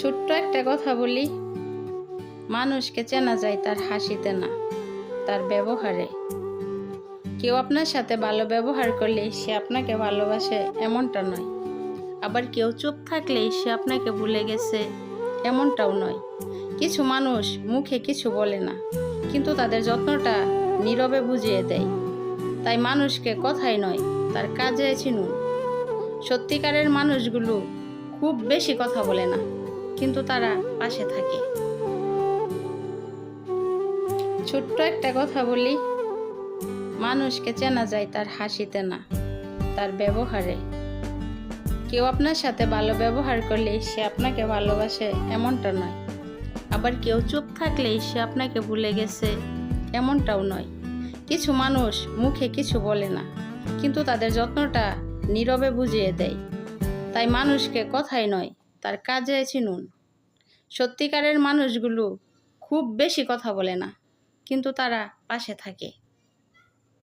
ছোট্ট একটা কথা বলি, মানুষকে চেনা যায় তার হাসিতে না, তার ব্যবহারে। কেউ আপনার সাথে ভালো ব্যবহার করলেই সে আপনাকে ভালোবাসে এমনটা নয়, আবার কেউ চুপ থাকলেই সে আপনাকে ভুলে গেছে এমনটাও নয়। কিছু মানুষ মুখে কিছু বলে না, কিন্তু তাদের যত্নটা নীরবে বুঝিয়ে দেয়। তাই মানুষকে কথাই নয়, তার কাজে চিনুন। সত্যিকারের মানুষগুলো খুব বেশি কথা বলে না, কিন্তু তারা পাশে থাকে। ছোট্ট একটা কথা বলি, মানুষকে চেনা যায় তার হাসিতে না, তার ব্যবহারে। কেউ আপনার সাথে ভালো ব্যবহার করলেই সে আপনাকে ভালোবাসে এমনটা নয়, আবার কেউ চুপ থাকলেই সে আপনাকে ভুলে গেছে এমনটাও নয়। কিছু মানুষ মুখে কিছু বলে না, কিন্তু তাদের যত্নটা নীরবে বুঝিয়ে দেয়। তাই মানুষকে কথাই নয়, তার কাজে চিনুন। সত্যিকারের মানুষগুলো খুব বেশি কথা বলে না, কিন্তু তারা পাশে থাকে।